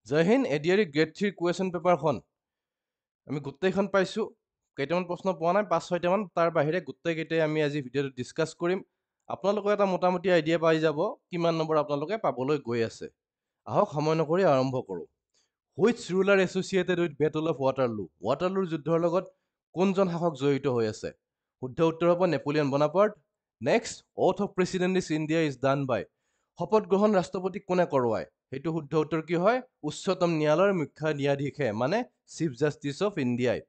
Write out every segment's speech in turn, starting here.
জয় Hind ADR grade 3 question পেপাৰখন আমি গোটেইখন পাইছোঁ কেইটামান প্ৰশ্ন পোৱা নাই 5-6টামান তাৰ বাহিৰে গোটেইকেইটাই আমি আজি ভিডিঅ'টো ডিছকাছ কৰিম আপোনালোকে এটা মোটামুটি আইডিয়া পাই যাব কিমান নম্বৰ আপোনালোকে পাবলৈ গৈ আছে আহক সময় নকৰি আৰম্ভ কৰোঁ which ruler associated with battle of ৱাটাৰলুৰ যুদ্ধৰ লগত কোনজন শাসক জড়িত হৈ আছে শুদ্ধ উত্তৰ হ'ব Napoleon Bonaparte next oath of president is India is done by শপত গ্ৰহণ ৰাষ্ট্ৰপতিক কোনে কৰোৱায় সেইটো শুদ্ধ উত্তৰ কি হয় উচ্চতম ন্যায়ালয়ৰ মুখ্য ন্যায়াধীশে মানে চিফ জাষ্টিচ অফ ইণ্ডিয়াই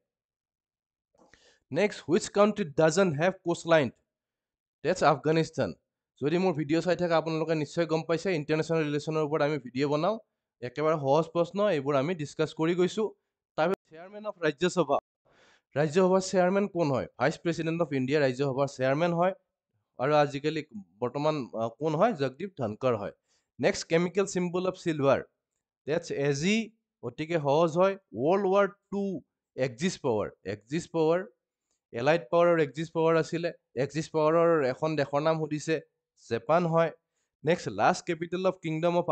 next which country doesn't have coastline that's Afghanistan যদি মোৰ ভিডিঅ' চাই থাকে আপোনালোকে নিশ্চয় গম পাইছে ইণ্টাৰনেশ্যনেল ৰিলেশ্যনৰ ওপৰত আমি ভিডিঅ' বনাওঁ একেবাৰে সহজ প্ৰশ্ন এইবোৰ আমি ডিছকাছ কৰি গৈছোঁ তাৰপিছত চেয়াৰমেন অফ ৰাজ্যসভাৰ চেয়াৰমেন কোন হয় ভাইচ প্ৰেচিডেণ্ট অফ ইণ্ডিয়া ৰাজ্যসভাৰ চেয়াৰমেন হয় আৰু আজিকালি বৰ্তমান কোন হয় জগদীপ ধনকৰ হয় next chemical symbol of silver that's AG অতিকে সহজ হয় World War II exist power allied power আৰু এক্সিষ্ট পাৱাৰ আছিলে এক্সিষ্ট পাৱাৰৰ এখন দেশৰ নাম সুধিছে জাপান হয় next last capital of kingdom of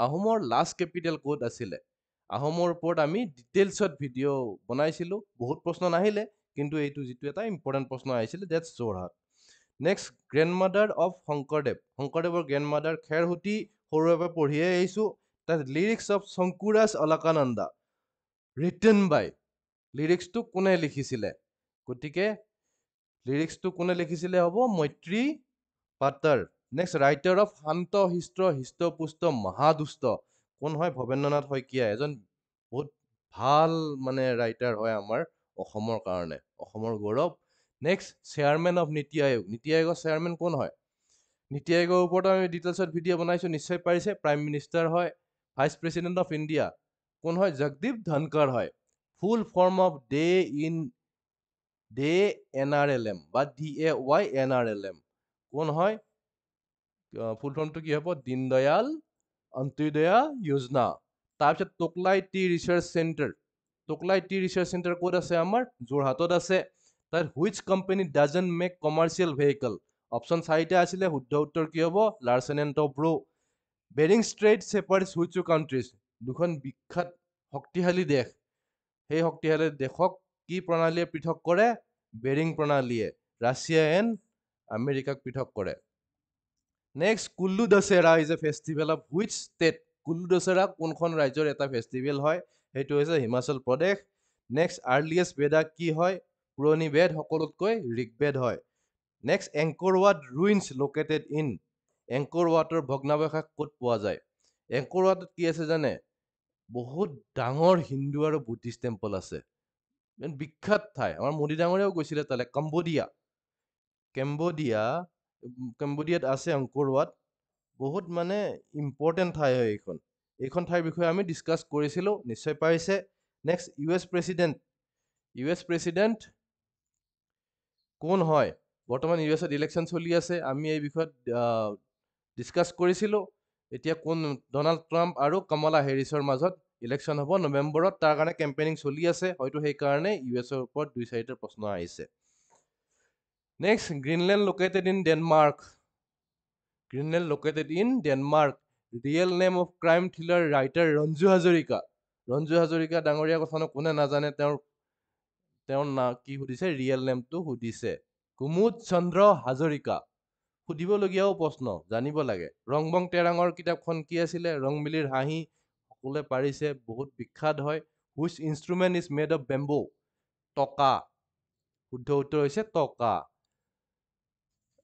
আহোমৰ লাষ্ট কেপিটেল ক'ত আছিলে আহোমৰ ওপৰত আমি ডিটেইলছত ভিডিঅ' বনাইছিলোঁ বহুত প্ৰশ্ন নাহিলে কিন্তু এইটো যিটো এটা ইম্পৰ্টেণ্ট প্ৰশ্ন আহিছিলে that's Jorhat next grandmother of শংকৰদেৱৰ গ্ৰেণ্ডমাদাৰ খেৰসুতি সৰুৰে পৰা পঢ়িয়ে আহিছোঁ তাত লিৰিক্স অফ শংকুৰাজ অলকানন্দা ৰিটেন বাই লিৰিক্সটো কোনে লিখিছিলে গতিকে লিৰিক্সটো কোনে লিখিছিলে হ'ব Maitri Patar next writer of শান্ত হিষ্ট হৃষ্টপুষ্ট মহাদুষ্ট কোন হয় ভৱেন্দ্ৰনাথ শইকীয়া এজন বহুত ভাল মানে ৰাইটাৰ হয় আমাৰ অসমৰ কাৰণে অসমৰ গৌৰৱ নেক্সট চেয়াৰমেন অফ নীতি আয়োগৰ চেয়াৰমেন কোন হয় নীতি আয়োগৰ ওপৰত আমি ডিটেইলছত ভিডিঅ' বনাইছোঁ নিশ্চয় পাৰিছে প্ৰাইম মিনিষ্টাৰ হয় ভাইচ প্ৰেচিডেণ্ট অফ ইণ্ডিয়া কোন হয় জগদীপ ধনকৰ হয় ফুল ফৰ্ম অফ NRLM বা DAYNRLM কোন হয় ফুল ফৰ্মটো কি হ'ব দীনদয়াল অন্ত্যোদয়া যোজনা তাৰপিছত টোকলাই টি ৰিচাৰ্চ চেণ্টাৰ ক'ত আছে আমাৰ যোৰহাটত আছে তাত which company doesn't make commercial vehicle option 4টা আছিলে শুদ্ধ উত্তৰ কি হ'ব Larsen and Toubro Bering strait separates which two countries দুখন বিখ্যাত শক্তিশালী দেশ সেই শক্তিশালী দেশক কি প্ৰণালীয়ে পৃথক কৰে বেৰিং প্ৰণালীয়ে ৰাছিয়া এণ্ড আমেৰিকাক পৃথক কৰে next Kullu Dussehra is a festival of which state Kullu Dussehra কোনখন ৰাজ্যৰ এটা ফেষ্টিভেল হয় সেইটো হৈছে হিমাচল প্ৰদেশ নেক্সট আৰ্লিয়েষ্ট বেদা কি হয় পুৰণি বেদ সকলোতকৈ ঋগ্বেদ হয় next Angkor Wat ruins located in Angkor ৱাটৰ ভগ্নাৱশেষ ক'ত পোৱা যায় এংকৰ ৱাটত কি আছে জানে বহুত ডাঙৰ হিন্দু আৰু বুদ্ধিষ্ট টেম্পল আছে বিখ্যাত ঠাই আমাৰ মোদী ডাঙৰেও গৈছিলে তালে কেম্বোডিয়াত আছে এংকৰ ৱাট বহুত মানে ইম্পৰ্টেণ্ট ঠাই হয় এইখন ঠাইৰ বিষয়ে আমি ডিছকাছ কৰিছিলোঁ নিশ্চয় পাৰিছে নেক্সট ইউ এছ প্ৰেচিডেণ্ট কোন হয় বৰ্তমান ইউএছত ইলেকশ্যন চলি আছে আমি এই বিষয়ত ডিছকাছ কৰিছিলোঁ এতিয়া কোন ডনাল্ড ট্ৰাম্প আৰু কমলা হেৰিছৰ মাজত ইলেকশ্যন হ'ব নৱেম্বৰত তাৰ কাৰণে কেম্পেইনিং চলি আছে হয়তো সেইকাৰণে ইউএছৰ ওপৰত 2-4টা প্ৰশ্ন আহিছে next Greenland located in Denmark real name of crime thriller writer Ranju Hazarika ডাঙৰীয়া কথানো কোনে নাজানে তেওঁৰ কি সুধিছে ৰিয়েল নেমটো সুধিছে কুমুদ চন্দ্ৰ হাজৰিকা সুধিবলগীয়াও প্ৰশ্ন জানিব লাগে ৰংবং তেৰাঙৰ কিতাপখন কি আছিলে ৰংমিলিৰ হাঁহি সকলোৱে পাৰিছে বহুত বিখ্যাত হয় which instrument is made of bamboo টকা শুদ্ধ উত্তৰ হৈছে টকা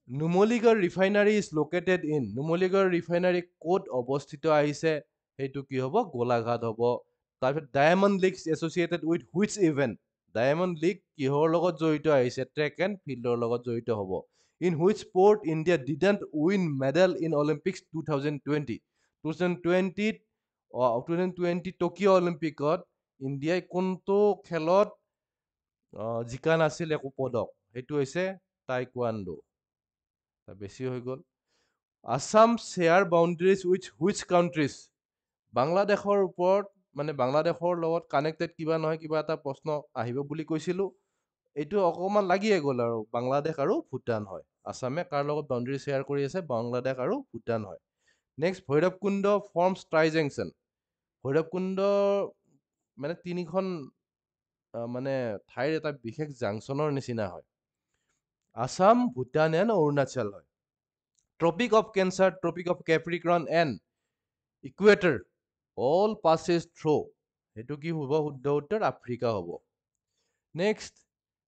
Numaligarh refinery is located in Numaligarh refinery ক'ত অৱস্থিত আহিছে সেইটো কি হ'ব গোলাঘাট হ'ব তাৰপিছত diamond league associated with which event diamond league কিহৰ লগত জড়িত আহিছে ট্ৰেক এণ্ড ফিল্ডৰ লগত জড়িত হ'ব in which sport India didn't win medal in Olympics 2020 Tokyo' অলিম্পিকত ইণ্ডিয়াই কোনটো খেলত জিকা নাছিল একো পদক সেইটো হৈছে টাইকোৱাণ্ডো বেছি হৈ গ'ল Assam share boundaries with which countries বাংলাদেশৰ ওপৰত মানে বাংলাদেশৰ লগত কানেক্টেড কিবা নহয় কিবা এটা প্ৰশ্ন আহিব বুলি কৈছিলোঁ এইটো অকণমান লাগিয়ে গ'ল আৰু বাংলাদেশ আৰু ভূটান হয় আছামে কাৰ লগত বাউণ্ডেৰী শ্বেয়াৰ কৰি আছে বাংলাদেশ আৰু ভূটান হয় নেক্সট ভৈৰৱকুণ্ড ফৰ্মছ ট্ৰাইজেংশ্যন ভৈৰৱকুণ্ড মানে তিনিখন মানে ঠাইৰ এটা বিশেষ জাংচনৰ নিচিনা হয়। আসাম, ভূটান এণ্ড অৰুণাচল হয়। Tropic of cancer, tropic of Capricorn and equator all passes through. সেইটো কি হ'ব? শুদ্ধ উত্তৰ আফ্ৰিকা হ'ব। Next,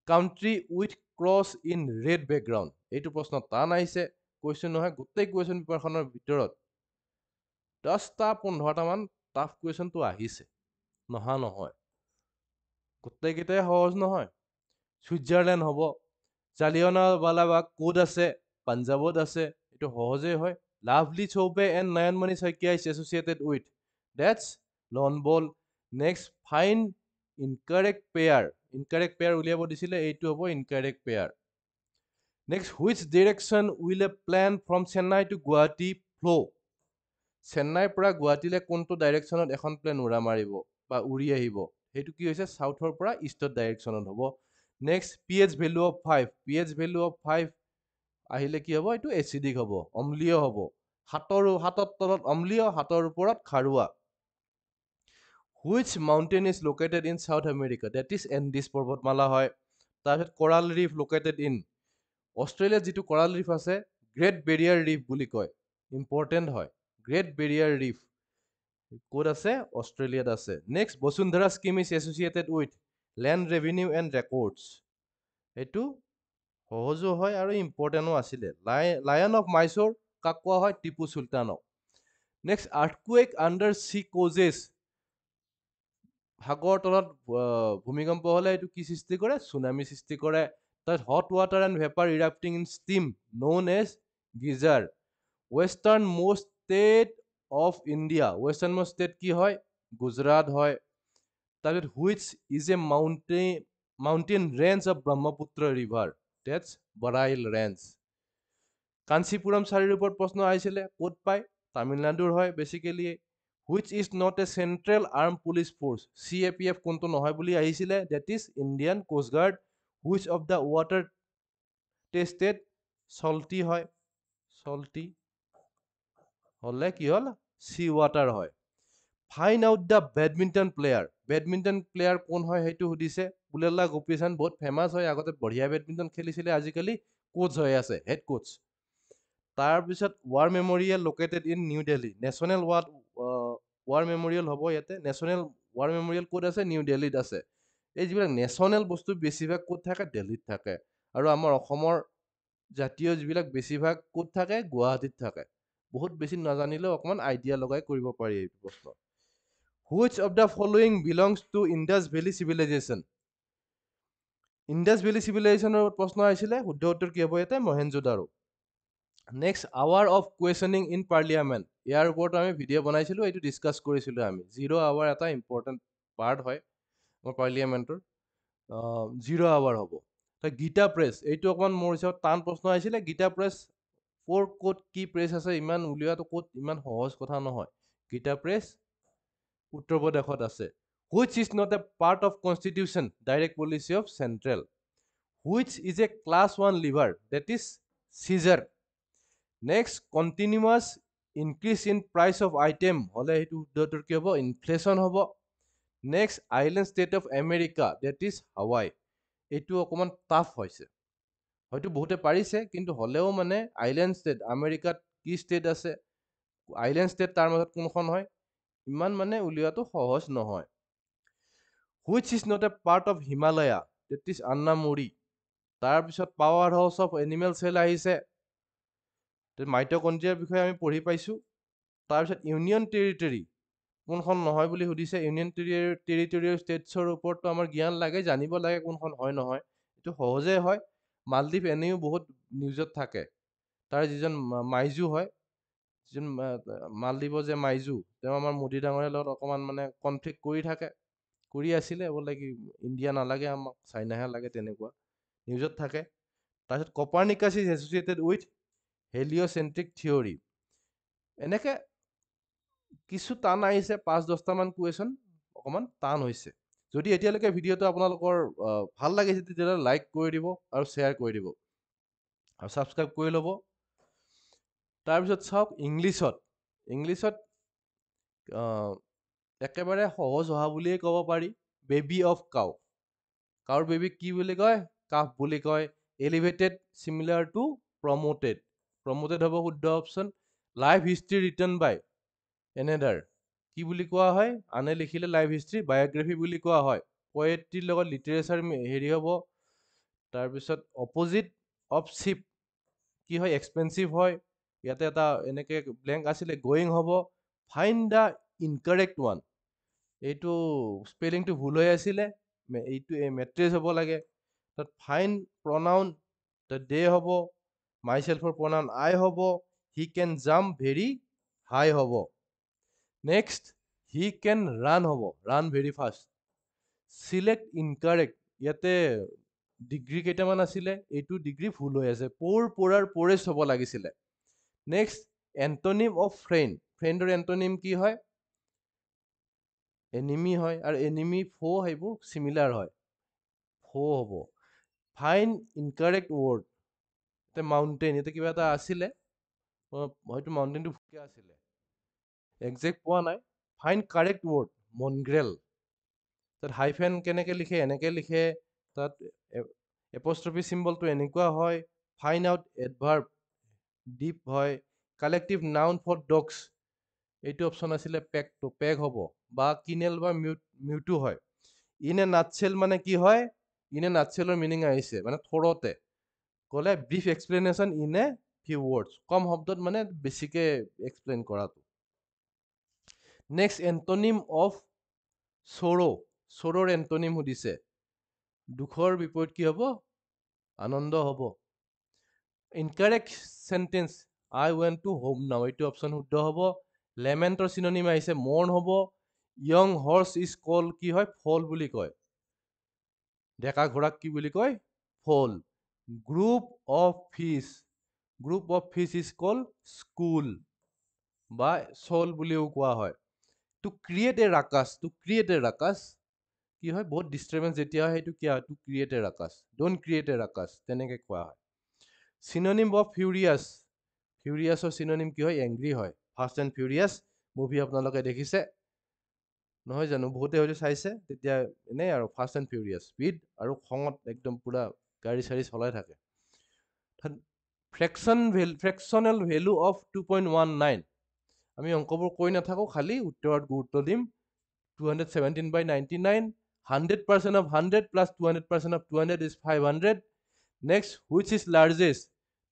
country with cross in red background. এইটো প্ৰশ্ন টান আহিছে, কুৱেশ্যন নহয়, গোটেই কুৱেশ্যন পেপাৰখনৰ ভিতৰত 10-15টামান টাফ কুৱেশ্যনটো আহিছে, নহা নহয়। গোটেইকেইটাই সহজ নহয়। ছুইজাৰলেণ্ড হ'ব। জালিয়ানাৱালাবাগ ক'ত আছে? পাঞ্জাৱত আছে, এইটো সহজেই হয়। Lovely Choubey and Nayanmoni Saikia is associated with, ডেটছ lawn bowl. Next, find incorrect pair. Incorrect pair উলিয়াব দিছিলে, এইটো হ'ব incorrect pair. Next, which direction will a plane from Chennai to Guwahati fly'? চেন্নাইৰ পৰা গুৱাহাটীলৈ কোনটো ডাইৰেকশ্যনত এখন প্লেন উৰা মাৰিব বা উৰি আহিব? সেইটো কি হৈছে? চাউথৰ পৰা ইষ্টৰ ডাইৰেকশ্যনত হ'ব। Next, pH value of 5। pH value of 5 আহিলে কি হ'ব? এইটো এচিডিক হ'ব, অম্লীয় হ'ব। হাতৰ তলত অম্লীয়, হাতৰ ওপৰত খাৰুৱা। Which mountain is located in South America? That is Andes পৰ্বতমালা হয়। তাৰপিছত কৰাল ৰিফ লোকেটেড ইন, অষ্ট্ৰেলিয়াত যিটো কৰাল ৰিফ আছে, গ্ৰেট বেৰিয়াৰ ৰিফ বুলি কয়, ইম্পৰ্টেণ্ট হয়। গ্ৰেট বেৰিয়াৰ ৰিফ ক'ত আছে? অষ্ট্ৰেলিয়াত আছে। Next, Basundhara scheme is associated with land revenue and records. এইটো সহজো হয় আৰু ইম্পৰ্টেণ্টো আছিলে। লায়ন অফ মাইচুৰ কাক কোৱা হয়? টিপু চুলতানক। Next, earthquake under sea causes. সাগৰ তলত ভূমিকম্প হ'লে এইটো কি সৃষ্টি কৰে? চুনামি সৃষ্টি কৰে। তাত hot water and vapour erupting in steam known as geyser. Western most state of India. Western most state কি হয়? গুজৰাট হয়। তাৰপিছত which is a mountain range of Brahmaputra river? That's Barail range. Kanchipuram চাৰিৰ ওপৰত প্ৰশ্ন আহিছিলে, ক'ত পায়? তামিলনাডুৰ হয় basically. Which is not a central armed police force? CAPF কোনটো নহয় বুলি আহিছিলে? That is Indian coast guard. Which of the water tested চল্টি হয়? চল্টি হ'লে কি হ'ল? চি ৱাটাৰ হয়। Find out the badminton player. Badminton player কোন হয় সেইটো সুধিছে। পুলেলা গোপীচান্দ বহুত ফেমাছ হয়, আগতে বঢ়িয়া বেডমিণ্টন খেলিছিলে, আজিকালি কোচ হৈ আছে, হেড কোচ। তাৰপিছত war memorial located in new Delhi. National war memorial হ'ব ইয়াতে। নেশ্যনেল ৱাৰ মেমৰিয়েল ক'ত আছে? নিউ দিল্লীত আছে। এই যিবিলাক নেশ্যনেল বস্তু বেছিভাগ ক'ত থাকে? দিল্লীত থাকে। আৰু আমাৰ অসমৰ জাতীয় যিবিলাক বেছিভাগ ক'ত থাকে? গুৱাহাটীত থাকে। বহুত বেছি নাজানিলেও অকণমান আইডিয়া লগাই কৰিব পাৰি এই প্ৰশ্ন। Which of the following belongs to Indus Valley civilization? Indus Valley চিভিলাইজেশ্যনৰ প্ৰশ্ন আহিছিলে, শুদ্ধ উত্তৰ কি হ'ব ইয়াতে? Mohenjodaro. Next, hour of questioning in parliament. ইয়াৰ ওপৰত আমি ভিডিঅ' বনাইছিলোঁ, এইটো ডিছকাছ কৰিছিলোঁ আমি। 0 আৱাৰ এটা ইম্পৰ্টেণ্ট পাৰ্ট হয় আমাৰ পাৰ্লিয়ামেণ্টৰ। 0 আৱাৰ হ'ব। গীতা প্ৰেছ, এইটো অকণমান মোৰ হিচাপত টান প্ৰশ্ন আহিছিলে। গীতা প্ৰেছ ক'ত কি প্ৰেছ আছে, ইমান উলিওৱাটো ক'ত ইমান সহজ কথা নহয়। গীতা প্ৰেছ উত্তৰ প্ৰদেশত আছে। Which is not a part of constitution? Direct policy of central. Which is a class 1 lever? That is scissor. Next, continuous increase in price of item হ'লে সেইটো শুদ্ধটোৰ কি হ'ব? ইনফ্লেশ্যন হ'ব। Next, island state of America, that is Hawaii. এইটো অকণমান tough হৈছে, হয়তো বহুতে পাৰিছে, কিন্তু হ'লেও মানে আইলেণ্ড ষ্টেট, আমেৰিকাত কি ষ্টেট আছে, আইলেণ্ড ষ্টেট তাৰ মাজত কোনখন হয়, ইমান মানে উলিওৱাটো সহজ নহয়। Which is not a part of Himalaya? That is Anamudi. তাৰপিছত power house of animal cell আহিছে। মাইটকণ্ড্ৰিয়াৰ বিষয়ে আমি পঢ়ি পাইছোঁ। তাৰপিছত ইউনিয়ন টেৰিটৰী কোনখন নহয় বুলি সুধিছে। ইউনিয়ন টেৰিটৰিয়েল ষ্টেটছৰ ওপৰতো আমাৰ জ্ঞান লাগে, জানিব লাগে কোনখন হয় নহয়। এইটো সহজে হয়। মালদ্বীপ এনেও বহুত নিউজত থাকে। তাৰ যিজন মাইজু হয়, যিজন মালদ্বীপৰ যে মাইজু, তেওঁ আমাৰ মোদী ডাঙৰীয়াৰ লগত অকণমান মানে কনফ্লিক্ট কৰি থাকে, কৰি আছিলে, বোলে কি ইণ্ডিয়া নালাগে আমাক, চাইনাহে লাগে, তেনেকুৱা নিউজত থাকে। তাৰপিছত Copernicus is associated with heliocentric theory. এনেকে কিছু টান আহিছে, 5-10টামান কুৱেশ্যন অকণমান টান হৈছে। যদি এতিয়ালৈকে ভিডিঅ'টো আপোনালোকৰ ভাল লাগিছে, তেতিয়াহ'লে লাইক কৰি দিব আৰু শ্বেয়াৰ কৰি দিব আৰু ছাবস্ক্ৰাইব কৰি ল'ব। তাৰপিছত চাওক ইংলিছত একেবাৰে সহজ অহা বুলিয়ে ক'ব পাৰি বেবী অফ কাউ কাউৰ বেবীক কি বুলি কয় কাফ বুলি কয় elevated similar to promoted promoted হ'ব শুদ্ধ option life history written by another কি বুলি কোৱা হয় আনে লিখিলে লাইফ হিষ্ট্ৰী বায়'গ্ৰাফী বুলি কোৱা হয় পয়েট্ৰিৰ লগত লিটাৰেচাৰ হেৰি হ'ব তাৰপিছত অপজিট অফ চিপ কি হয় এক্সপেঞ্চিভ হয় ইয়াতে এটা এনেকে ব্লেংক আছিলে গোয়িং হ'ব ফাইন দ্য ইনকাৰেক্ট ওৱান এইটো স্পেলিংটো ভুল হৈ আছিলে এইটো মেট্ৰেছ হ'ব লাগে তাত ফাইন প্ৰনাউন দে হ'ব মাই চেল্ফৰ প্ৰনাউন আই হ'ব হি কেন জাম্প ভেৰি হাই হ'ব নেক্সট হি কেন ৰান হ'ব run very fast select incorrect ইয়াতে ডিগ্ৰী কেইটামান আছিলে এইটো ডিগ্ৰী ভুল হৈ আছে পৰাৰ পৰেষ্ট হ'ব লাগিছিলে নেক্সট এণ্টনিম অফ ফ্ৰেণ্ডৰ এণ্টনিম কি হয় এনিমি হয় আৰু এনিমি ফো সেইবোৰ চিমিলাৰ হয় ফো হ'ব ফাইন ইনকাৰেক্ট ৱৰ্ড এতিয়া মাউণ্টেইন এতিয়া কিবা এটা আছিলে হয়তো মাউণ্টেইনটো ভুলকে আছিলে একজেক্ট পোৱা নাই ফাইন কাৰেক্ট ৱৰ্ড মনগ্ৰেল তাত হাইফেন কেনেকে লিখে এনেকে লিখে তাত এপষ্ট্ৰফি চিম্বলটো এনেকুৱা হয় ফাইন আউট এডভাৰ্ব ডিপ হয় কালেক্টিভ নাউন ফৰ ডগছ এইটো অপশ্যন আছিলে পেকটো পেক হ'ব বা কিনেল বা মিউটো হয় ইন এ নাটছেল মানে কি হয় ইন এ নাটছেলৰ মিনিং আহিছে মানে থোৰতে ক'লে brief explanation in a few words কম শব্দত মানে বেছিকে এক্সপ্লেইন কৰাটো নেক্সট এণ্টনিম অফ চৰৰ এণ্টনিম সুধিছে দুখৰ বিপৰীত কি হ'ব আনন্দ হ'ব incorrect sentence I went to home now এইটো অপশ্যন শুদ্ধ হ'ব লেমেণ্টৰ চিননিম আহিছে মৰ্ণ হ'ব য়ং হৰ্চ ইজ কল কি হয় ফল বুলি কয় ডেকা ঘোঁৰাক কি বুলি কয় ফল group of fish is call school বা চল বুলিও কোৱা হয় টু ক্ৰিয়েট এ ৰাকাছ কি হয় বহুত ডিষ্টাৰ্বেঞ্চ যেতিয়া হয় সেইটো কি হয় to create a ruckus don't create a ruckus তেনেকে কোৱা হয় চিননিম অফ ফিউৰিয়াছৰ চিননিম কি হয় এংগ্ৰি হয় ফাষ্ট এণ্ড ফিউৰিয়াছ মুভি আপোনালোকে দেখিছে নহয় জানো বহুতে হয়তো চাইছে তেতিয়া এনেই আৰু ফাষ্ট এণ্ড ফিউৰিয়াছ স্পীড আৰু খঙত একদম পুৰা গাড়ী চাড়ী চলাই থাকে ফ্ৰেকশ্যনেল ভেলু অফ 2.19 আমি অংকবোৰ কৈ নাথাকো খালি উত্তৰত গুৰুত্ব দিম 217/99 100% of 100 plus 200% of 200 is 500 next which is largest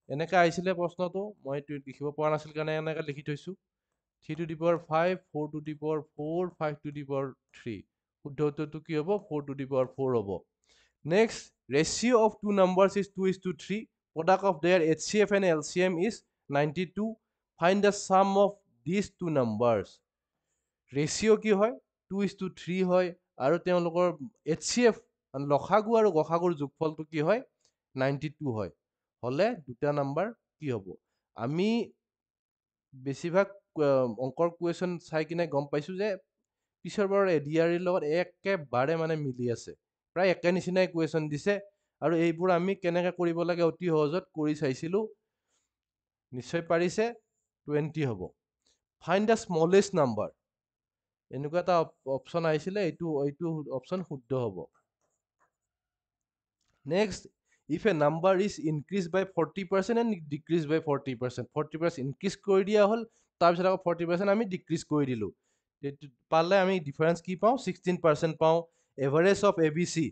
এনেকে আহিছিলে প্ৰশ্নটো মই লিখিব পৰা নাছিল কাৰণে এনেকে লিখি থৈছো 3 to the power 5 4 to the power 4 5 to the power 3 শুদ্ধ উত্তৰটো কি হ'ব 4 to the power 4 হ'ব next ratio of two numbers is 2:3 product of their HCF and LCM is 92 find the sum of these two numbers ratio' কি হয় 2:3 হয় আৰু তেওঁলোকৰ HCF লসাগু আৰু গসাগুৰ যোগফলটো কি হয় 92 হয় হলে দুটা নাম্বাৰ কি হ'ব আমি বেছিভাগ অংকৰ কুৱেশ্যন চাই কিনে গম পাইছো যে পিছৰ বাৰৰ এডিআৰিৰ লগত একেবাৰে মানে মিলি আছে প্ৰায় একে নিচিনাই কুৱেশ্যন দিছে আৰু এইবোৰ আমি কেনেকে কৰিব লাগে অতি সহজত কৰি চাইছিলো নিশ্চয় পাৰিছে 20 হ'ব ফাইণ্ড দ্য স্মলেষ্ট নাম্বাৰ এনেকুৱা এটা অপশ্যন আহিছিলে এইটো অপশ্যন শুদ্ধ হ'ব next if a number is increase by 40% and decrease by 40% 40% increase কৰি দিয়া হ'ল তাৰপিছত আকৌ 40% আমি ডিক্ৰিজ কৰি দিলোঁ পালে আমি ডিফাৰেঞ্চ কি পাওঁ 16% পাওঁ average of A B C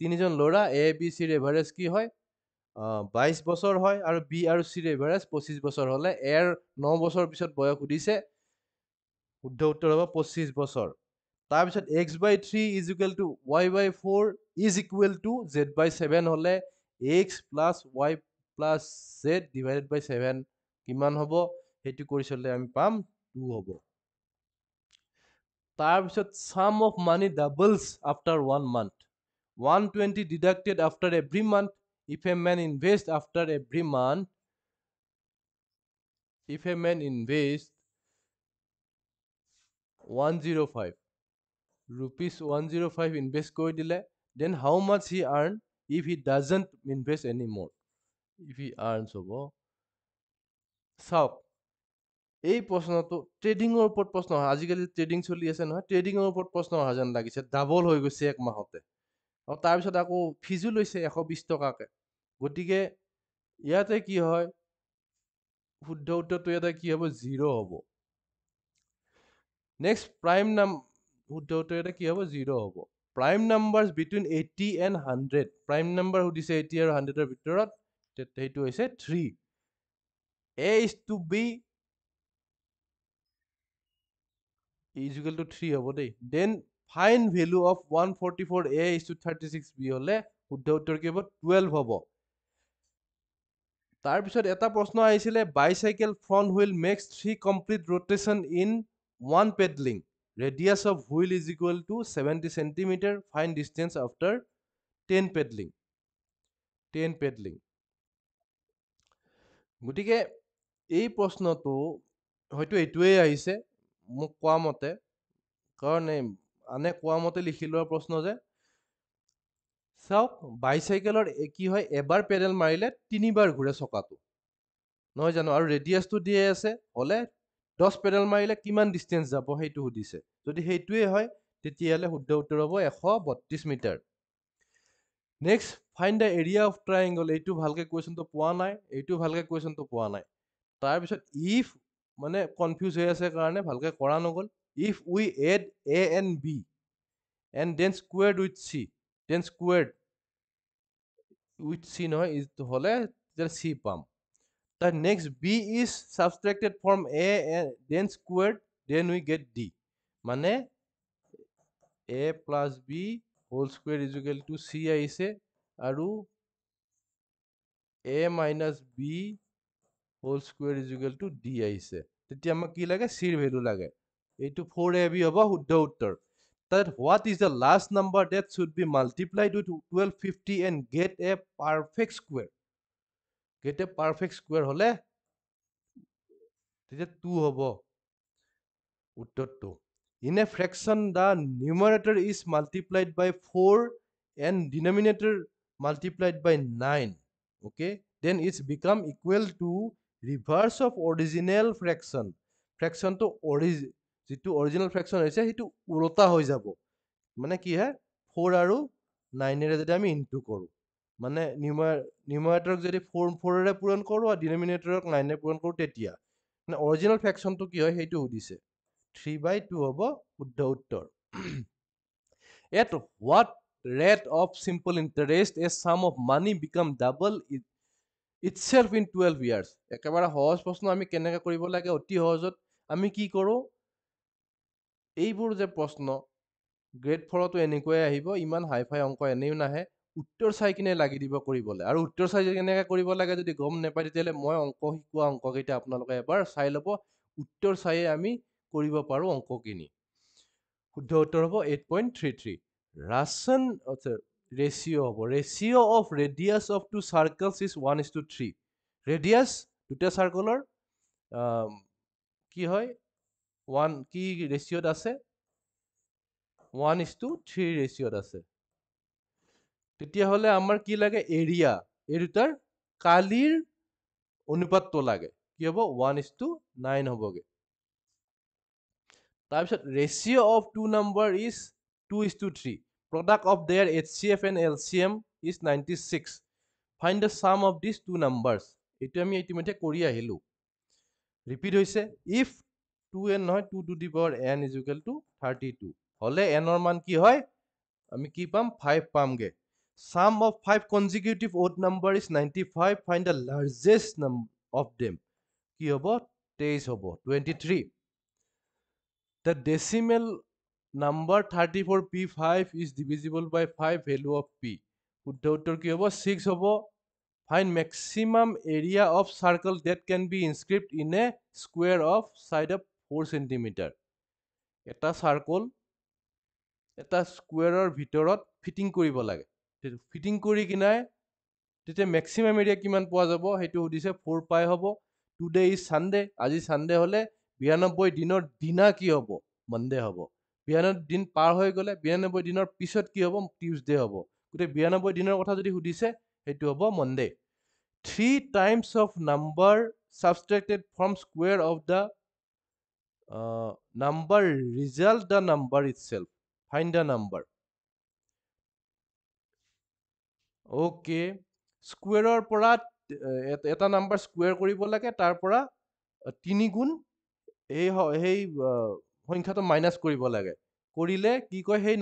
তিনিজন ল'ৰা এ বি চিৰ এভাৰেজ কি হয় 22 বছৰ হয় আৰু বি আৰু চিৰ এভাৰেজ 25 বছৰ হ'লে এৰ 9 বছৰ পিছত বয়স সুধিছে শুদ্ধ উত্তৰ হ'ব 25 বছৰ তাৰপিছত x/3 is equal to y/4 is equal to z/7 হ'লে x plus y plus z divided by 7 কিমান হ'ব সেইটো কৰি চালে আমি পাম 2 হ'ব তাৰপিছত sum of money doubles after 1 month 120 deducted after every month if a man invest after every month if a man invest 105 rupees 105 invest কৰি দিলে then how much he earn if he doesn't invest anymore if he earns হ'ব চাওক এই প্ৰশ্নটো ট্ৰেডিঙৰ ওপৰত প্ৰশ্ন অহা, আজিকালি ট্ৰেডিং চলি আছে নহয়, ট্ৰেডিঙৰ ওপৰত প্ৰশ্ন অহা যেন লাগিছে, ডাবল হৈ গৈছে এক মাহতে। আৰু তাৰপিছত আকৌ ফিজো লৈছে 120 টকাকে। গতিকে ইয়াতে কি হয়, শুদ্ধ উত্তৰটো ইয়াতে কি হ'ব, 0 হ'ব। নেক্সট প্ৰাইম শুদ্ধ উত্তৰ ইয়াতে কি হ'ব, 0 হ'ব। Prime number between 80 and 100, prime number সুধিছে 80 আৰু 100ৰ ভিতৰত, সেইটো হৈছে 3. A is to B is equal to 3 হ'ব দেই। Then find value of 144A is to 36B হ'লে শুদ্ধ উত্তৰ কি হ'ব, 12 হ'ব। তাৰপিছত এটা প্ৰশ্ন আহিছিলে, bicycle front wheel makes 3 complete rotation in 1 pedaling. Radius of wheel is equal to 70 centimeter. Find distance after 10 pedaling. 10 pedaling. গতিকে এই প্ৰশ্নটো হয়তো এইটোৱেই আহিছে মোক কোৱা মতে, কাৰণ আনে কোৱা মতে লিখি লোৱা প্ৰশ্ন যে, চাওক বাইচাইকেলৰ কি হয়, এবাৰ পেডেল মাৰিলে 3বাৰ ঘূৰে চকাটো, নহয় জানো? আৰু ৰেডিয়াছটো দিয়ে আছে, হ'লে 10 পেডেল মাৰিলে কিমান ডিষ্টেঞ্চ যাব সেইটো সুধিছে। যদি সেইটোৱে হয় তেতিয়াহ'লে শুদ্ধ উত্তৰ হ'ব 132 metre. Next, find the area of triangle. এইটো ভালকে কুৱেশ্যনটো পোৱা নাই, এইটো ভালকে কুৱেশ্যনটো পোৱা নাই। তাৰপিছত ইফ মানে কনফিউজ হৈ আছে কাৰণে ভালকে কৰা নগ'ল। If we add A and B and then squared with C, then squared with C নহয়, হ'লে তেতিয়া C পাম। তাৰ next, B is subtracted from A and then squared, then we get D. মানে A plus B whole square is equal to C আহিছে, আৰু A minus B whole square is equal to D আহিছে। তেতিয়া আমাক কি লাগে, C ৰ value লাগে। এইটো 4AB হ'ব শুদ্ধ উত্তৰ। That what is the last number that should be multiplied with 1250 and get a perfect square? Get a perfect square হ'লে তেতিয়া 2 হ'ব উত্তৰটো। In a fraction, the numerator is multiplied by 4 and denominator multiplied by 9. Okay, then it's become equal to reverse of original fraction. Fraction to যিটো original fraction হৈছে সেইটো উল্টা হৈ যাব। মানে কি হয়, 4 আৰু 9 যদি আমি ইনটু কৰোঁ, মানে নিউমাৰেটৰক যদি 4ৰে পূৰণ কৰোঁ আৰু ডিনমিনেটৰক 9ৰে পূৰণ কৰোঁ, তেতিয়া মানে অৰিজিনেল ফ্ৰেকশ্যনটো কি হয় সেইটো সুধিছে। 3/2 হ'ব শুদ্ধ উত্তৰ। At what rate of simple interest a sum of money become double itself in 12 years? একেবাৰে সহজ প্ৰশ্ন আমি কেনেকৈ কৰিব লাগে, অতি সহজত আমি কি কৰোঁ, এইবোৰ যে প্ৰশ্ন গ্ৰেড 4তো এনেকুৱাই আহিব, ইমান হাই ফাই অংক এনেও নাহে, উত্তৰ চাই কিনে লাগি দিব কৰিবলৈ। আৰু উত্তৰ চাই কেনেকৈ কৰিব লাগে যদি গম নাপায়, তেতিয়াহ'লে মই অংক শিকোৱা অংককেইটা আপোনালোকে এবাৰ চাই ল'ব, উত্তৰ চাইয়ে আমি কৰিব পাৰোঁ অংকখিনি। শুদ্ধ উত্তৰ হ'ব 8.33। ৰেচিঅ' হ'ব, ratio' of radius of two circles is 1:3। Radius দুটা চাৰ্কলৰ কি হয়, কি ৰেচিঅ'ত আছে, 1:3 ৰেচিঅ'ত আছে। তেতিয়াহ'লে আমাৰ কি লাগে, এৰিয়া, এই দুটাৰ কালিৰ অনুপাতটো লাগে, কি হ'ব 1:9 হ'বগে। তাৰপিছত ratio' of two number is 2:3। Product of their HCF and LCM is 96. Find the sum of these two numbers. এইটো আমি ইতিমধ্যে কৰি আহিলো। ৰিপিট হৈছে, ইফ 2n নহয় 2 to the power n is equal to 32 হ'লে n ৰ মান কি হয়, আমি কি পাম, 5 পামগে। Sum of 5 consecutive odd number is 95. Find the largest number of them. কি হ'ব, 23 হ'ব, 23। The decimal number 34p5 is divisible by 5, value of p. শুদ্ধ উত্তৰ কি হ'ব, 6 হ'ব। Find maximum area of circle that can be inscribed in a square of side of 4 centimeter. এটা circle এটা স্কুৱেৰৰ ভিতৰত ফিটিং কৰিব লাগে, ফিটিং কৰি কিনে তেতিয়া মেক্সিমাম এৰিয়া কিমান পোৱা যাব সেইটো সুধিছে, 4π হ'ব। টুডে ইজ ছানডে, আজি ছানডে হ'লে 92 দিনৰ দিনা কি হ'ব, মনডে হ'ব। 92 দিন পাৰ হৈ গ'লে 92 দিনৰ পিছত কি হ'ব, টিউজডে হ'ব। গতিকে 92 দিনৰ কথা যদি সুধিছে সেইটো হ'ব Monday. 3 times of number subtracted from square of the number, result the number itself. Find the number. Okay. স্কুৱেৰৰ পৰা এটা নাম্বাৰ স্কুৱেৰ কৰিব লাগে, তাৰ পৰা 3 গুণ সেই সংখ্যাটো মাইনাছ কৰিব লাগে। কৰিলে কি কয়, সেই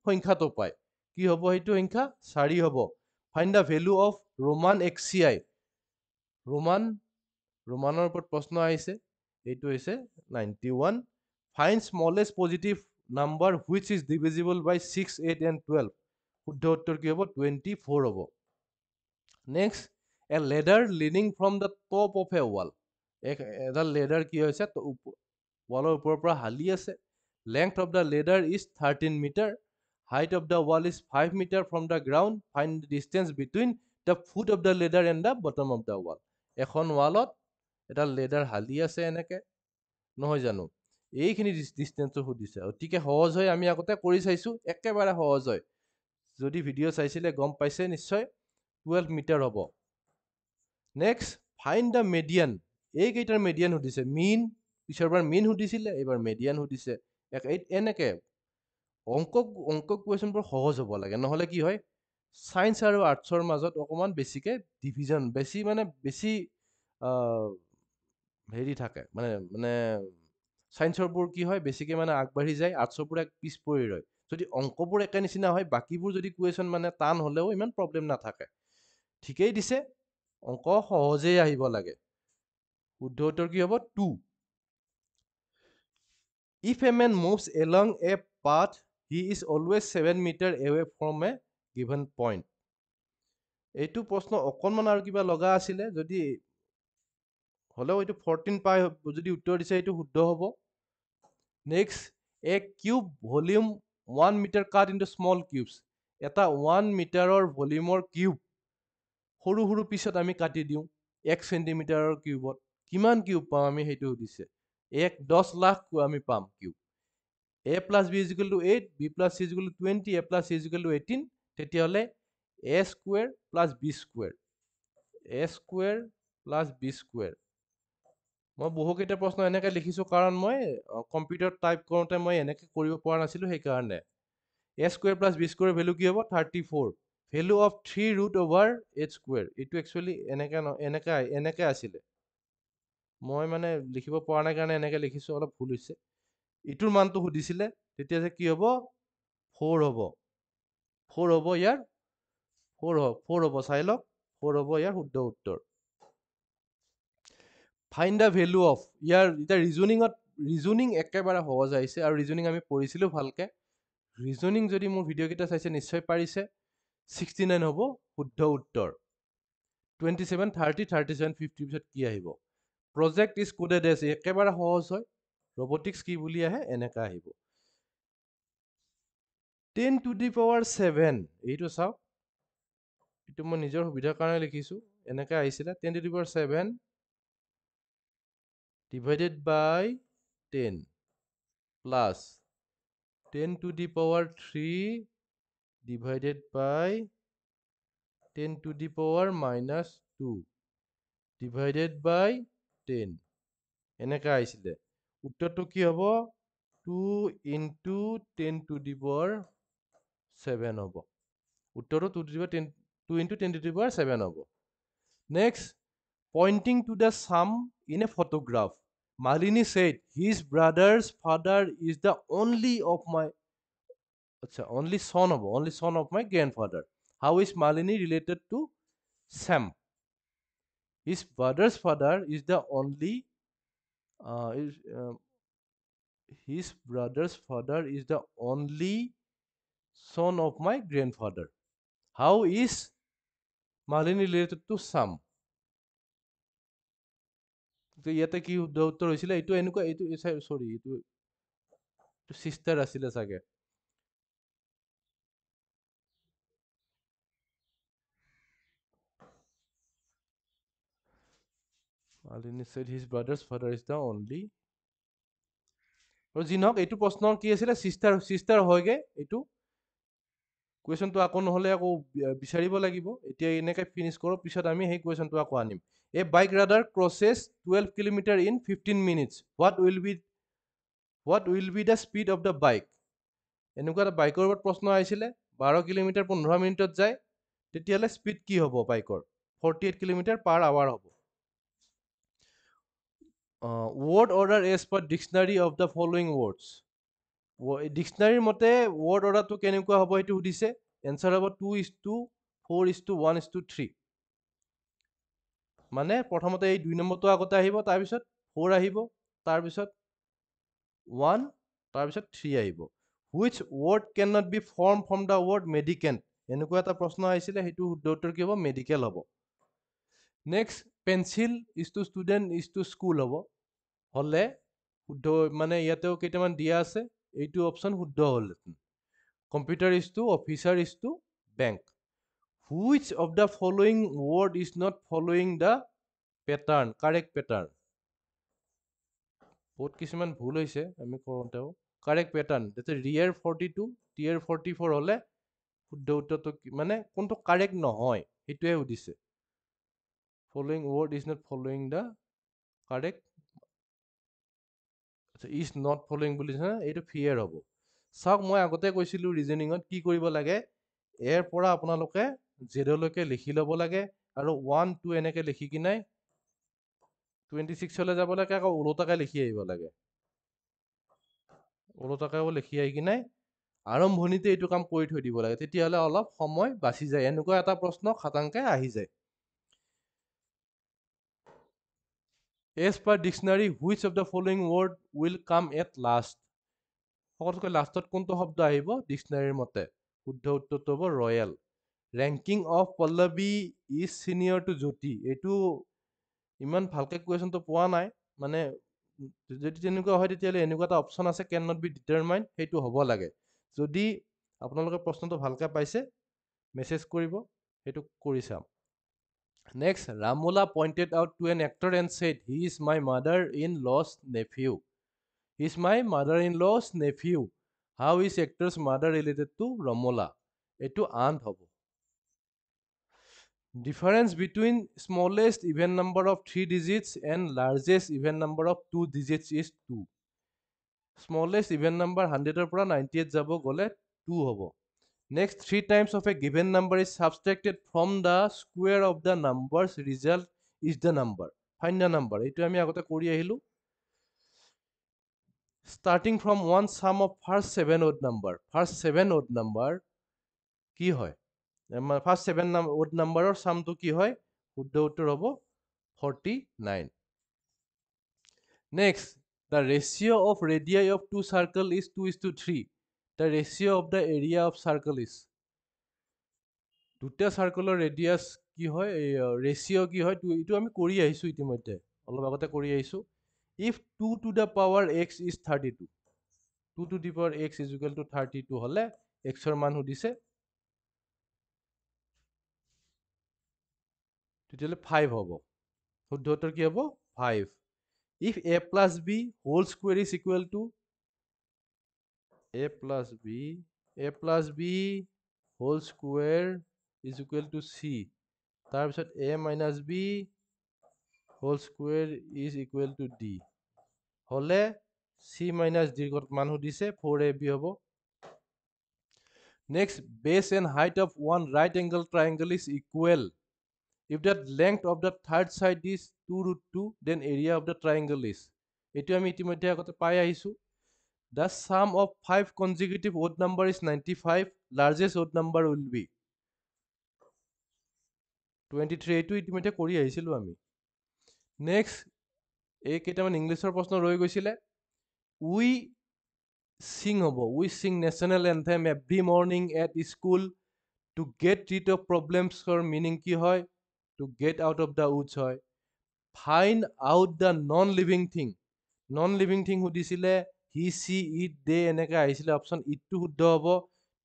সংখ্যাটো পায়। কি হ'ব সেইটো সংখ্যা? 4 হ'ব। Find the value of Roman XCI। ৰোমানৰ ওপৰত প্ৰশ্ন আহিছে। এইটো হৈছে 91। Find smallest positive number which is divisible by 6, 8 and 12। শুদ্ধ উত্তৰ কি হ'ব? 24 হ'ব। Next, a ladder leaning from the top of a wall. এডাল লেডাৰ কি হৈছে? ৱালৰ ওপৰৰ পৰা হালি আছে। Length of the ladder is 13 metre. Height of the wall is 5 metre from the ground. Find the distance between the foot of the ladder and the bottom of the wall. এখন ৱালত এডাল লেডাৰ হালি আছে এনেকে, নহয় জানো? এইখিনি ডিষ্টেঞ্চটো সুধিছে। অতিকে সহজ হয়, আমি আগতে কৰি চাইছো, একেবাৰে সহজ হয়। যদি ভিডিঅ' চাইছিলে গম পাইছে নিশ্চয়। 12 মিটাৰ হ'ব। Next, find the median. এইকেইটাৰ মেডিয়ান সুধিছে। মিন, পিছৰবাৰ মিন সুধিছিলে, এইবাৰ মেডিয়ান সুধিছে। এনেকে অংক কুৱেশ্যনবোৰ সহজ হ'ব লাগে, নহ'লে কি হয়, ছায়েন্স আৰু আৰ্টছৰ মাজত অকণমান বেছিকে ডিভিজন, বেছি হেৰি থাকে, মানে ছায়েন্সৰবোৰ কি হয়, বেছিকে আগবাঢ়ি যায়, আৰ্টছৰবোৰ পিছ পৰি ৰয়। যদি অংকবোৰ একে নিচিনা হয়, বাকীবোৰ যদি কুৱেশ্যন টান হ'লেও ইমান প্ৰব্লেম নাথাকে। ঠিকেই দিছে, অংক সহজেই আহিব লাগে। শুদ্ধ উত্তৰ কি হ'ব? 2। If a man moves along a path, he is always 7 meter away from a given point. এইটো প্ৰশ্ন অকণমান আৰু কিবা লগা আছিলে, যদি হ'লেও এইটো 14 পাই যদি উত্তৰ দিছে এইটো শুদ্ধ হ'ব। নেক্সট, এ কিউব ভলিউম 1 মিটাৰ কাট ইনটু স্মল কিউবছ। এটা 1 মিটাৰৰ ভলিউমৰ কিউব সৰু সৰু পিছত আমি কাটি দিওঁ 1 চেণ্টিমিটাৰৰ কিউবত। কিমান কিউব পাম আমি সেইটো সুধিছে। 10 লাখ আমি পাম cube. a plus b is equal to 8, b plus c is equal to 20, a plus c is equal to 18, তেতিয়াহ'লে a square plus b square, a square plus b square। মই বহুকেইটা প্ৰশ্ন এনেকৈ লিখিছোঁ, কাৰণ মই কম্পিউটাৰত টাইপ কৰোঁতে মই এনেকৈ কৰিব পৰা নাছিলোঁ, সেইকাৰণে। a square plus b square value কি হ'ব? 34। Value of 3 root over h square, এইটো একচুৱেলি এনেকৈ আছিলে। মই লিখিব পৰা নাই কাৰণে এনেকৈ লিখিছোঁ, অলপ ভুল হৈছে। ইটোৰ মানটো সুধিছিলে, তেতিয়া যে কি হ'ব? 4 হ'ব। 4 হ'ব ইয়াৰ, 4 হ'ব, চাই লওক, 4 হ'ব ইয়াৰ শুদ্ধ উত্তৰ। ফাইণ্ড দ্য ভেলু অফ, এতিয়া ৰিজনিং একেবাৰে সহজ আহিছে, আৰু ৰিজনিং আমি পঢ়িছিলোঁ ভালকে। ৰিজনিং যদি মোৰ ভিডিঅ'কেইটা চাইছে নিশ্চয় পাৰিছে। 69 হ'ব শুদ্ধ উত্তৰ। 27, 30, 37, 50 পিছত কি আহিব? প্ৰজেক্ট ইজ কোডেড এজ, একেবাৰে সহজ হয়। ৰবটিক্স কি বুলি আহে? এনেকা আহিব। 10 to the power 7, এইটো চাওক, এইটো মই নিজৰ সুবিধাৰ কাৰণে লিখিছোঁ, এনেকৈ আহিছিলে। 10 to the power 7 divided by 10 plus 10 to the power 3 divided by 10 to the power minus 2 divided by 10, এনেকৈ আহিছিলে। উত্তৰটো কি হ'ব? 2 into 10 to the power 7 হ'ব। উত্তৰটো 2 into 10 to the power 7 হ'ব। Next, pointing to the sum in a photograph, Malini said his brother's father is the only son of my grandfather. How is Malini related to Sam? His brother's father is the only his brother's father is the only son of my grandfather. How is Malini related to Sam? ইয়াতে কি শুদ্ধ উত্তৰ হৈছিলে? এইটো এনেকুৱা, এইটো সৰি, এইটো চিষ্টাৰ আছিলে চাগে। Malini said his brother's father is the only, আৰু যি নহওক, এইটো প্ৰশ্নৰ কি আছিলে? চিষ্টাৰ হয়গে এইটো। কুৱেশ্যনটো আকৌ নহ'লে আকৌ বিচাৰিব লাগিব। এতিয়া এনেকৈ ফিনিছ কৰোঁ, পিছত আমি সেই কুৱেশ্যনটো আকৌ আনিম। A bike rider crosses 12 kilometre in 15 minutes. What will be the speed of the bike? এনেকুৱা এটা বাইকৰ ওপৰত প্ৰশ্ন আহিছিলে। 12 কিলোমিটাৰ 15 মিনিটত যায়, তেতিয়াহ'লে স্পীড কি হ'ব বাইকৰ? 48 কিলোমিটাৰ পাৰ আৱাৰ হ'ব। Word order as per dictionary of the following words. ডিক্সনাৰীৰ মতে ৱৰ্ড অৰ্ডাৰটো কেনেকুৱা হ'ব সেইটো সুধিছে। এনচাৰ হ'ব 2:4:1:3। মানে প্ৰথমতে এই 2 নম্বৰটো আগতে আহিব, তাৰপিছত 4 আহিব, তাৰপিছত 1, তাৰপিছত 3 আহিব। Which word cannot be formed from the word medicant? এনেকুৱা এটা প্ৰশ্ন আহিছিলে, সেইটো শুদ্ধ উত্তৰ কি হ'ব? মেডিকেল হ'ব। Next, pencil is to student is to school হ'ব। হ'লে শুদ্ধ, মানে ইয়াতেও কেইটামান দিয়া আছে, এইটো অপশ্যন শুদ্ধ হ'লহেঁতেন। Computer is to officer is to bank. Which of the following word is not following the pattern, correct pattern? বহুত কিছুমান ভুল হৈছে আমি কৰোঁতেও। কাৰেক্ট পেটাৰ্ণ, ৰিয়েৰ 42, টিয়েৰ 44 হ'লে শুদ্ধ উত্তৰটো মানে কোনটো কাৰেক্ট নহয় সেইটোৱে সুধিছে। Following word is not following the correct, is not following বুলি দিছে, এইটো ফিয়েৰ হ'ব। চাওক, মই আগতে কৈছিলোঁ ৰিজনিঙত কি কৰিব লাগে। এৰ পৰা আপোনালোকে জেডলৈকে লিখি ল'ব লাগে, আৰু 1, 2 এনেকৈ লিখি কিনে 26লৈ যাব লাগে, আকৌ ওলোটাকে লিখি আহিব লাগে। ওলোটাকেও লিখি আহি কিনে আৰম্ভণিতে এইটো কাম কৰি থৈ দিব লাগে, তেতিয়াহ'লে অলপ সময় বাচি যায়। এনেকুৱা এটা প্ৰশ্ন খাটাংকে আহি যায়। As per dictionary, which of the following word will come at last? সকলোতকৈ লাষ্টত কোনটো শব্দ আহিব ডিক্সনাৰীৰ মতে? শুদ্ধ উত্তৰটো হ'ব royal. Ranking of Pallavi is senior to Jyoti. এইটো ইমান ভালকে কুৱেশ্যনটো পোৱা নাই, মানে যদি তেনেকুৱা হয় তেতিয়াহ'লে এনেকুৱা এটা অপশ্যন আছে, কেন নট বি ডিটাৰমাইণ্ড, সেইটো হ'ব লাগে। যদি আপোনালোকে প্ৰশ্নটো ভালকে পাইছে, মেছেজ কৰিব, সেইটো কৰি চাম। Next, Ramola pointed out to an actor and said he is my mother in law's nephew. He is my mother in law's nephew. How is actor's mother related to Ramola? এইটো আন্ট হ'ব। Difference between smallest even number of 3 digits and largest even number of 2 digits is 2. Smallest even number 100 পৰা 98 যাব গ'লে 2 হ'ব। Next, 3 times of a given number is subtracted from the square of the number's result is the number. Find the number. এইটো আমি আগতে কৰি আহিলোঁ। Starting from one sum of first 7 odd number. First 7 odd number কি হয়? First 7 odd numberৰ চামটো কি হয়? শুদ্ধ উত্তৰ হ'ব 49. Next, the ratio of radii of two circle is 2:3. The ratio of the area of circle is, দুটা চাৰ্কলৰ ৰেডিয়াছ কি হয়, ৰেচিঅ' কি হয়, এইটো আমি কৰি আহিছোঁ ইতিমধ্যে, অলপ আগতে কৰি আহিছোঁ। If 2 to the power x is 32, 2 to the power x is equal to 32 হ'লে xৰ মান সুধিছে, তেতিয়াহ'লে 5 হ'ব। শুদ্ধ উত্তৰ কি হ'ব? 5. If a plus b whole square is equal to a plus b whole square is equal to c, তাৰপিছত a minus b whole square is equal to d হ'লে c minus d মান সুধিছে, 4ab হ'ব। Next, base and height of one right angle triangle is equal if the length of the third side is 2√2, then area of the triangle is, এইটো আমি ইতিমধ্যে আগতে পাই আহিছোঁ। The sum of 5 consecutive odd number is 95. Largest odd number will be 23. এইটো ইতিমধ্যে কৰি আহিছিলোঁ আমি। নেক্সট, এই কেইটামান ইংলিছৰ প্ৰশ্ন ৰৈ গৈছিলে। উই sing হ'ব, we sing national anthem every morning at school to get rid of problems or meaning কি হয়? To get out of the woods হয়। Find out the non-living thing. Non-living thing সুধিছিলে, he, she, it, they এনেকৈ আহিছিলে option. ইটটো শুদ্ধ হ'ব।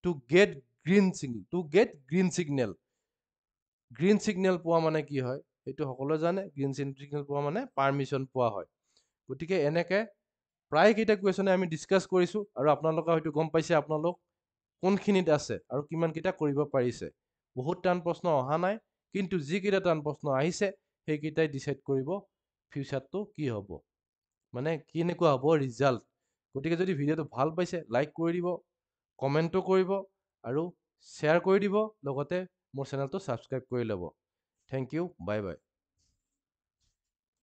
To get green signal, to get green signal, green signal পোৱা মানে কি হয় সেইটো সকলোৱে জানে। গ্ৰীণ ছিগনেল পোৱা মানে পাৰ্মিশ্যন পোৱা হয়। গতিকে এনেকৈ প্ৰায় কেইটা কুৱেশ্যনে আমি ডিছকাছ কৰিছোঁ, আৰু আপোনালোকে হয়তো গম পাইছে আপোনালোক কোনখিনিত আছে আৰু কিমানকেইটা কৰিব পাৰিছে। বহুত টান প্ৰশ্ন অহা নাই, কিন্তু যিকেইটা টান প্ৰশ্ন আহিছে সেইকেইটাই ডিচাইড কৰিব ফিউচাৰটো কি হ'ব, মানে কেনেকুৱা হ'ব ৰিজাল্ট। গতিকে যদি ভিডিঅ'টো ভাল পাইছে লাইক কৰি দিব, কমেণ্টো কৰিব আৰু শ্বেয়াৰ কৰি দিব, লগতে মোৰ চেনেলটো ছাবস্ক্ৰাইব কৰি ল'ব। Thank you, bye by.